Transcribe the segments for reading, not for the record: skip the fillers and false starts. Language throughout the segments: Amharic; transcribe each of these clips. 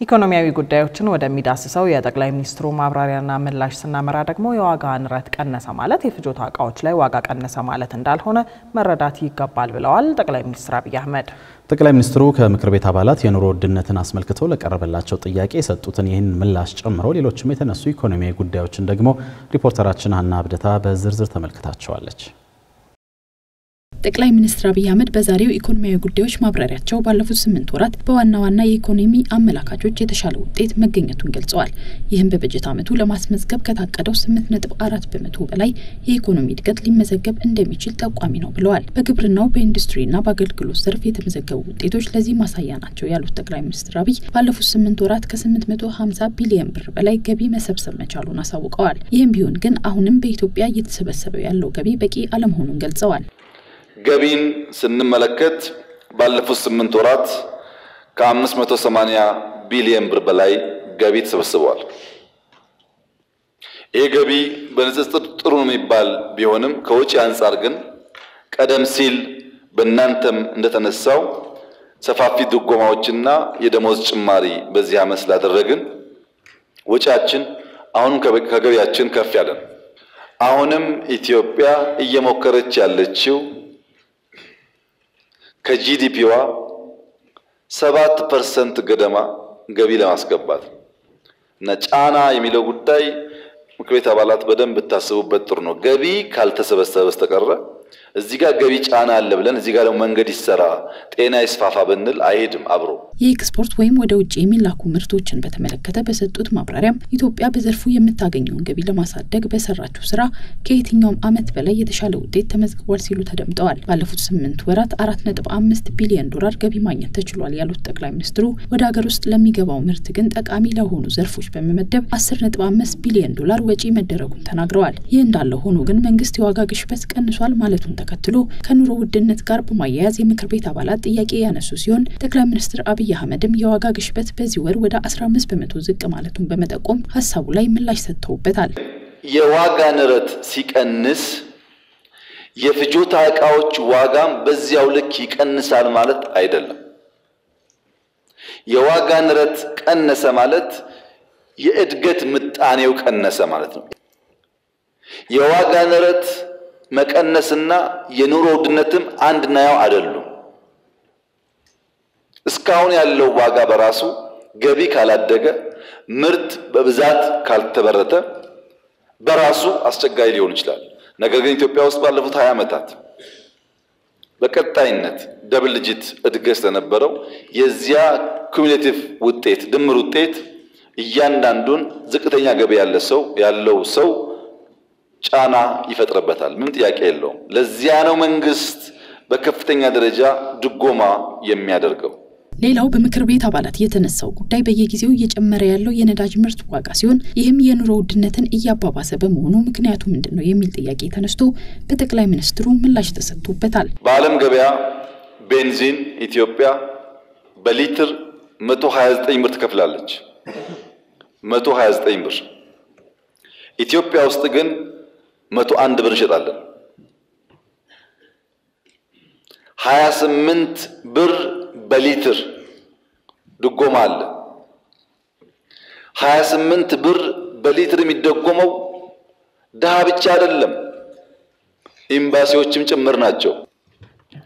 ኢኮኖሚያዊ ጉዳዮችን ወደሚዳስሰው የጠቅላይ ሚኒስትሩ ማብራሪያና ምላሽ ስናመራ ደግሞ የዋጋ ንረት ቀነሰ ማለት የፍጆታ ዕቃዎች ላይ ዋጋ ቀነሰ ማለት እንዳልሆነ መረዳት ይገባል ብለዋል ጠቅላይ ሚኒስትር አብይ አህመድ። ጠቅላይ ሚኒስትሩ ከምክር ቤት አባላት የኑሮ ውድነትን አስመልክተው ለቀረበላቸው ጥያቄ የሰጡትን ይህን ምላሽ ጨምሮ ሌሎችም የተነሱ ኢኮኖሚያዊ ጉዳዮችን ደግሞ ሪፖርተራችን ሀና አብደታ በዝርዝር ተመልክታቸዋለች። ጠቅላይ ሚኒስትር አብይ አህመድ በዛሬው ኢኮኖሚያዊ ጉዳዮች ማብራሪያቸው ባለፉት 8 ወራት በዋና ዋና የኢኮኖሚ አመላካቾች የተሻለ ውጤት መገኘቱን ገልጸዋል። ይህም በበጀት ዓመቱ ለማስመዝገብ ከታቀደው 8.4% በላይ የኢኮኖሚ እድገት ሊመዘገብ እንደሚችል ጠቋሚ ነው ብለዋል። በግብርናው በኢንዱስትሪና በአገልግሎት ዘርፍ የተመዘገቡ ውጤቶች ለዚህ ማሳያ ናቸው ያሉት ጠቅላይ ሚኒስትር አብይ ባለፉት 8 ወራት ከ850 ቢሊዮን ብር በላይ ገቢ መሰብሰብ መቻሉን አሳውቀዋል። ይህም ቢሆን ግን አሁንም በኢትዮጵያ እየተሰበሰበ ያለው ገቢ በቂ አለመሆኑን ገልጸዋል። ገቢን ስንመለከት ባለፉት 8 ወራት ከ580 ቢሊዮን ብር በላይ ገቢ ተሰብስቧል። ይህ ገቢ በንጽጽር ጥሩ ነው የሚባል ቢሆንም ከውጪ አንፃር ግን ቀደም ሲል በእናንተም እንደተነሳው ሰፋፊ ድጎማዎችና የደሞዝ ጭማሪ በዚህ ዓመት ስላደረግን ወጪያችን አሁንም ከገቢያችን ከፍ ያለ ነው። አሁንም ኢትዮጵያ እየሞከረች ያለችው ከጂዲፒዋ 7% ገደማ ገቢ ለማስገባት እና ጫና የሚለው ጉዳይ ምክር ቤት አባላት በደንብ ታስቡበት ጥሩ ነው። ገቢ ካልተሰበሰበ በስተቀር እዚህ ጋር ገቢ ጫና አለ ብለን እዚህ ጋር መንገድ ይሰራ ጤና ይስፋፋ ብንል አይሄድም አብሮ። የኤክስፖርት ወይም ወደ ውጪ የሚላኩ ምርቶችን በተመለከተ በሰጡት ማብራሪያም ኢትዮጵያ በዘርፉ የምታገኘውን ገቢ ለማሳደግ በሰራችው ስራ ከየትኛውም ዓመት በላይ የተሻለ ውጤት ተመዝግቧል ሲሉ ተደምጠዋል። ባለፉት 8 ወራት 4.5 ቢሊዮን ዶላር ገቢ ማግኘት ተችሏል ያሉት ጠቅላይ ሚኒስትሩ ወደ ሀገር ውስጥ ለሚገባው ምርት ግን ጠቃሚ ለሆኑ ዘርፎች በመመደብ 10.5 ቢሊዮን ዶላር ወጪ መደረጉን ተናግረዋል። ይህ እንዳለ ሆኖ ግን መንግስት የዋጋ ግሽበት ቀንሷል ማለቱን ተከትሎ ከኑሮ ውድነት ጋር በማያያዝ የምክር ቤት አባላት ጥያቄ ያነሱ ሲሆን ጠቅላይ ሚኒስትር አብይ አህመድም የዋጋ ግሽበት በዚህ ወር ወደ 15% ዝቅ ማለቱን በመጠቆም ሐሳቡ ላይ ምላሽ ሰጥተውበታል። የዋጋ ንረት ሲቀንስ የፍጆታ ዕቃዎች ዋጋም በዚያው ልክ ይቀንሳል ማለት አይደለም። የዋጋ ንረት ቀነሰ ማለት የእድገት ምጣኔው ቀነሰ ማለት ነው። የዋጋ ንረት መቀነስና የኑሮ ውድነትም አንድና ያው አይደሉም። እስካሁን ያለው ዋጋ በራሱ ገቢ ካላደገ ምርት በብዛት ካልተበረተ በራሱ አስቸጋሪ ሊሆን ይችላል። ነገር ግን ኢትዮጵያ ውስጥ ባለፉት 20 ዓመታት በቀጣይነት ደብል ዲጂት እድገት ስለነበረው የዚያ ኩሙሌቲቭ ውጤት ድምር ውጤት እያንዳንዱን ዝቅተኛ ገቢ ያለው ሰው ጫና ይፈጥርበታል። ምን ጥያቄ የለውም። ለዚያ ነው መንግስት በከፍተኛ ደረጃ ድጎማ የሚያደርገው። ሌላው በምክር ቤት አባላት የተነሳው ጉዳይ በየጊዜው እየጨመረ ያለው የነዳጅ ምርት ዋጋ ሲሆን ይህም የኑሮ ውድነትን እያባባሰ በመሆኑ ምክንያቱ ምንድነው የሚል ጥያቄ ተነስቶ በጠቅላይ ሚኒስትሩ ምላሽ ተሰጥቶበታል። በዓለም ገበያ ቤንዚን ኢትዮጵያ በሊትር 129 ብር ትከፍላለች። 129 ብር። ኢትዮጵያ ውስጥ ግን 101 ብር እንሸጣለን። 28 ብር በሊትር ድጎማ አለ። 28 ብር በሊትር የሚደጎመው ደሃ ብቻ አይደለም፣ ኤምባሲዎችም ጭምር ናቸው።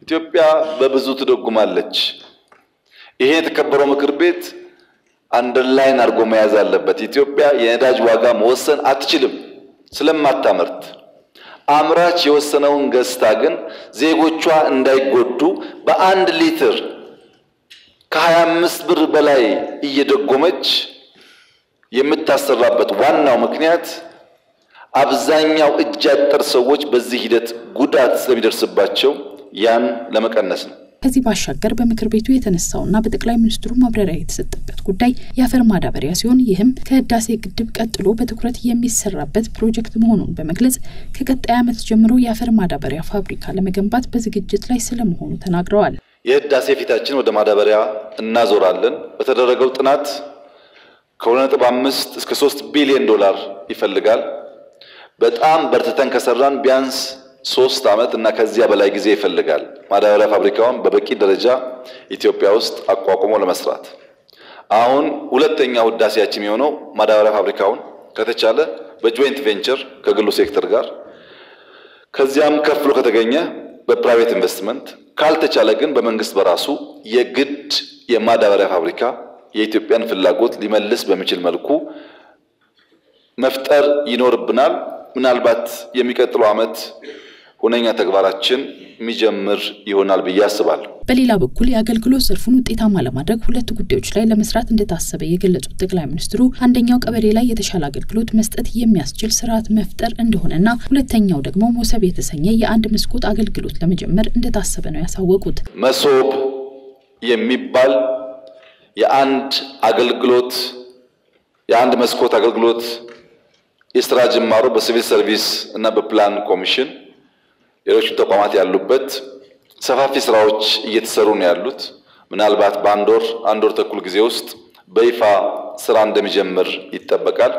ኢትዮጵያ በብዙ ትደጉማለች። ይሄ የተከበረው ምክር ቤት አንደርላይን አድርጎ መያዝ አለበት። ኢትዮጵያ የነዳጅ ዋጋ መወሰን አትችልም ስለማታመርት። አምራች የወሰነውን ገዝታ ግን ዜጎቿ እንዳይጎዱ በአንድ ሊትር ከ25 ብር በላይ እየደጎመች የምታሰራበት ዋናው ምክንያት አብዛኛው እጅ አጠር ሰዎች በዚህ ሂደት ጉዳት ስለሚደርስባቸው ያን ለመቀነስ ነው። ከዚህ ባሻገር በምክር ቤቱ የተነሳውና በጠቅላይ ሚኒስትሩ ማብራሪያ የተሰጠበት ጉዳይ የአፈር ማዳበሪያ ሲሆን ይህም ከህዳሴ ግድብ ቀጥሎ በትኩረት የሚሰራበት ፕሮጀክት መሆኑን በመግለጽ ከቀጣይ ዓመት ጀምሮ የአፈር ማዳበሪያ ፋብሪካ ለመገንባት በዝግጅት ላይ ስለመሆኑ ተናግረዋል። የህዳሴ ፊታችን ወደ ማዳበሪያ እናዞራለን። በተደረገው ጥናት ከ2.5 እስከ 3 ቢሊዮን ዶላር ይፈልጋል። በጣም በርትተን ከሰራን ቢያንስ 3 ዓመት እና ከዚያ በላይ ጊዜ ይፈልጋል። ማዳበሪያ ፋብሪካውን በበቂ ደረጃ ኢትዮጵያ ውስጥ አቋቁሞ ለመስራት አሁን ሁለተኛው ህዳሴያችን የሆነው ማዳበሪያ ፋብሪካውን ከተቻለ በጆይንት ቬንቸር ከግሉ ሴክተር ጋር ከዚያም ከፍሎ ከተገኘ በፕራይቬት ኢንቨስትመንት ካልተቻለ ግን በመንግስት በራሱ የግድ የማዳበሪያ ፋብሪካ የኢትዮጵያን ፍላጎት ሊመልስ በሚችል መልኩ መፍጠር ይኖርብናል። ምናልባት የሚቀጥለው ዓመት ሁነኛ ተግባራችን የሚጀምር ይሆናል ብዬ አስባለሁ። በሌላ በኩል የአገልግሎት ዘርፉን ውጤታማ ለማድረግ ሁለት ጉዳዮች ላይ ለመስራት እንደታሰበ የገለጹት ጠቅላይ ሚኒስትሩ አንደኛው ቀበሌ ላይ የተሻለ አገልግሎት መስጠት የሚያስችል ስርዓት መፍጠር እንደሆነና ሁለተኛው ደግሞ መሶብ የተሰኘ የአንድ መስኮት አገልግሎት ለመጀመር እንደታሰበ ነው ያሳወቁት። መሶብ የሚባል የአንድ መስኮት አገልግሎት የስራ ጅማሮ በሲቪል ሰርቪስ እና በፕላን ኮሚሽን ሌሎች ተቋማት ያሉበት ሰፋፊ ስራዎች እየተሰሩ ነው ያሉት። ምናልባት በአንድ ወር ተኩል ጊዜ ውስጥ በይፋ ስራ እንደሚጀምር ይጠበቃል።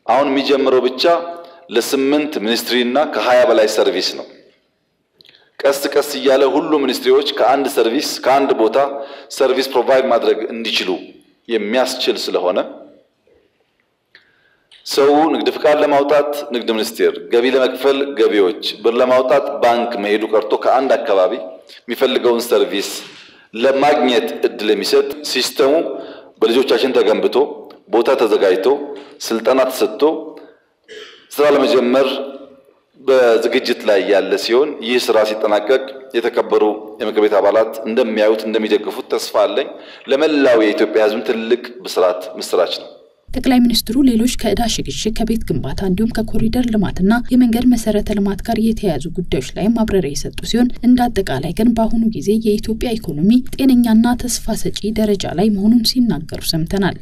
አሁን የሚጀምረው ብቻ ለ8 ሚኒስትሪና ከ20 በላይ ሰርቪስ ነው። ቀስ እያለ ሁሉ ሚኒስትሪዎች ከአንድ ቦታ ሰርቪስ ፕሮቫይድ ማድረግ እንዲችሉ የሚያስችል ስለሆነ ሰው ንግድ ፍቃድ ለማውጣት ንግድ ሚኒስቴር፣ ገቢ ለመክፈል ገቢዎች፣ ብር ለማውጣት ባንክ መሄዱ ቀርቶ ከአንድ አካባቢ የሚፈልገውን ሰርቪስ ለማግኘት እድል የሚሰጥ ሲስተሙ በልጆቻችን ተገንብቶ ቦታ ተዘጋጅቶ ስልጠና ተሰጥቶ ስራ ለመጀመር በዝግጅት ላይ ያለ ሲሆን ይህ ስራ ሲጠናቀቅ የተከበሩ የምክር ቤት አባላት እንደሚያዩት እንደሚደግፉት ተስፋ አለኝ። ለመላው የኢትዮጵያ ሕዝብ ትልቅ ምስራች ነው። ጠቅላይ ሚኒስትሩ ሌሎች ከዕዳ ሽግሽግ፣ ከቤት ግንባታ እንዲሁም ከኮሪደር ልማትና የመንገድ መሰረተ ልማት ጋር የተያያዙ ጉዳዮች ላይ ማብራሪያ የሰጡ ሲሆን እንደ አጠቃላይ ግን በአሁኑ ጊዜ የኢትዮጵያ ኢኮኖሚ ጤነኛና ተስፋ ሰጪ ደረጃ ላይ መሆኑን ሲናገሩ ሰምተናል።